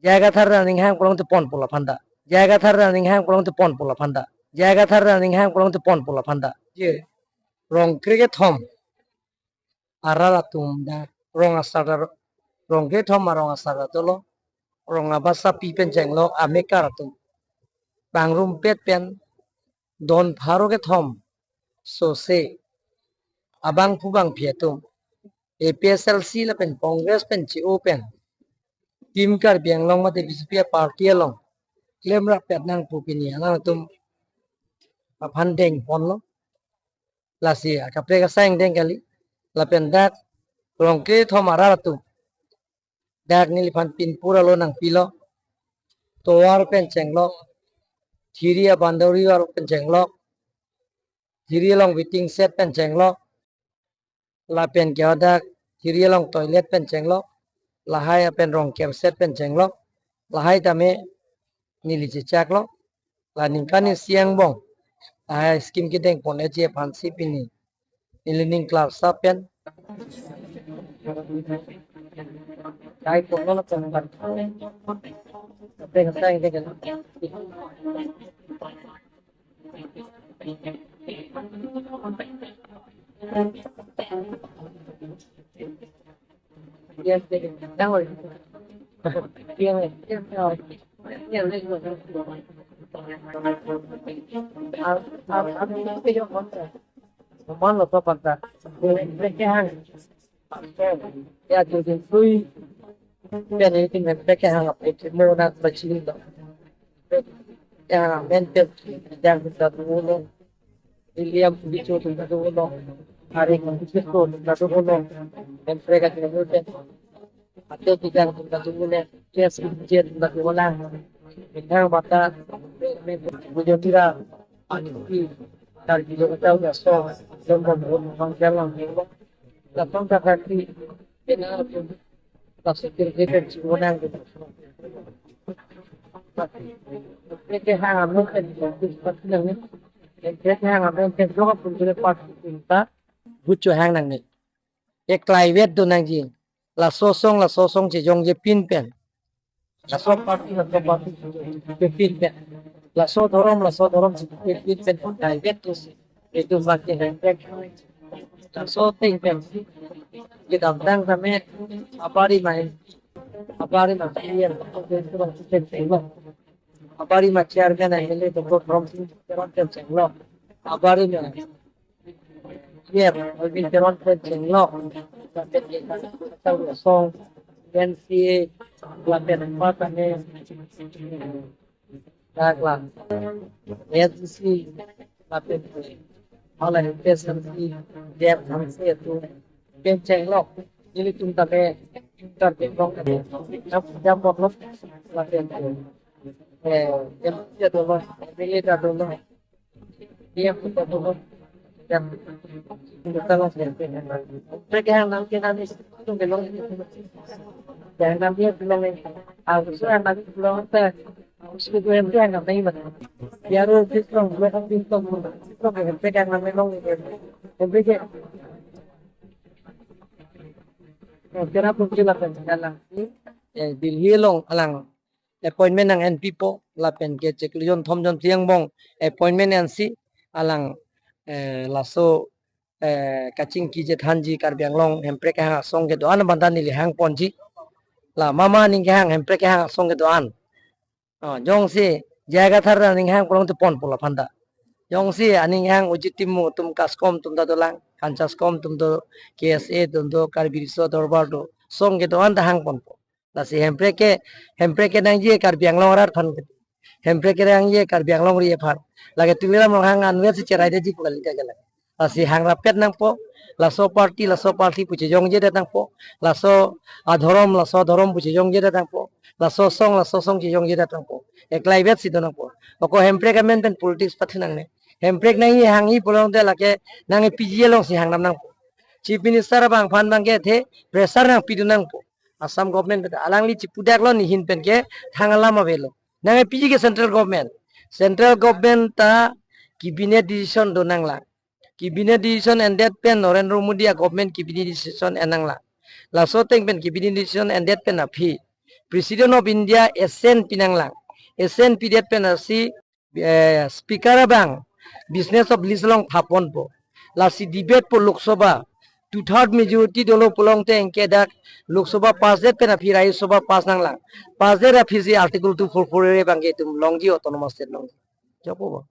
jaga thar aninghang pulang tu pon pula phanda jaga thar aninghang pulang tu pon pula phanda jaga thar aninghang pulang tu pon pula phanda je rong kriget thom arara tum da rong asara rong kriget thom arong asara tolo rong abasa pi pen jenglo amekar tum bangrum pet pen don pharo ke thom so se abang pubang pietum APSLC la pen Congress pen chi open tim kar biang long mate BJP party long claim ra pet nang pupini lang tum aphan deng pon lo la si kapre ka sang deng kali la pen dak rong ke thomara tu dak ni lipan pin pura lo nang pilo toar pen chenglo thiria bandori war pen chenglo thiria long waiting set pen chenglo la pen kya dak thiria long toilet pen chenglo la hai pen rong kem set pen chenglo la hai tame nili chak lo la ningkani siang bong skim kideng pon eje phansi pini ilining class sapen dai pon lo pen ban pen sai de yes đang rồi riêng này rồi riêng lên rồi cái chỗ món là có bằng cả cái hàng ya tu tu free ben ini kan mereka yang apa mau nak baca itu ya mental yang kita dulu William bicu tu dulu hari ini kita dulu dan mereka juga atau tidak kita dulu kes kecil kita dulu lah yang mata punya tira ani dari kita tahu ya so jangan orang jalan lapang kaki ini tak sekiranya cuma gitu. Mereka hanya mungkin seperti ini. Mereka hanya mungkin juga punya parti kita butuh hang nang ni. Ek private tu nang jing. La sosong jejong je pin pen. La so parti je pin pen. La so dorom je pin pen pun private tu itu masih hemprek. La so ting pen. Kita datang kami apari main yang apari macam kan ini tu program teron cenglo apari mana ya lebih teron cenglo tapi kita tahu song NCA pelatihan apa kan ni dah lah SC pelatihan oleh PSMC dia hamsi itu kenceng lok jadi chúng ta về trong trong một lúc là tiền em chưa được rồi bây giờ được rồi đi em cũng được rồi em chúng ta làm tiền tiền này cái hàng năm kia năm đi chúng cái lông cái hàng năm kia lông này số hàng năm kia lông ta số của em cái hàng năm này mà giờ rồi cái lông cái không tin lông cái hàng năm này lông em biết Kira pun kita dalam Delhi long alang appointment ng NP po lapen ke ceklion thomjon tiang bong appointment NC alang laso kaching ki je thanji karbiang long hemprek ha song ke doan bandan ni hang ponji la mama ning hang hemprek ha song ke doan jong si jaga thar ning hang polong tu pon pola phanda jong si aning hang ujitimu tum kaskom tum dadolang kancaskom tum do KSA tum do karbiriso dorbar do song ke doan da hang pon po la si hemprek ke nang je karbiang long rar phan hemprek ke nang je karbiang long ri phar lage tuliram ronghan anwe si cerai de ji pal jagala la si hang rapet nang po la so party puche jong je datang po la so adhorom puche jong je datang po la so song je jong je datang po eklai vet si donang po oko hemprek amen pen politics pathinang ne hemprek nang ye hangi polong de lake nang PGL long si hang nam nang chief minister bang phan bang ke the pressure nang pidu nang po Assam government alang li chipudak lo ni hin pen ke thangala ma velo nang PG ke central government ta cabinet decision do nang la cabinet decision and that pen Narendra Modi government cabinet decision enang la so teng pen cabinet decision and that pen a President of India SN Pinanglang SN period penasi speaker abang business of lislong thapon po lasi debate po Lok Sabha 2/3 majority dolo pulong te engkedak Lok Sabha pass det pena phirai Sabha pass nanglang pass det refugee article 244 re bangge tum longji autonomous state longji jopo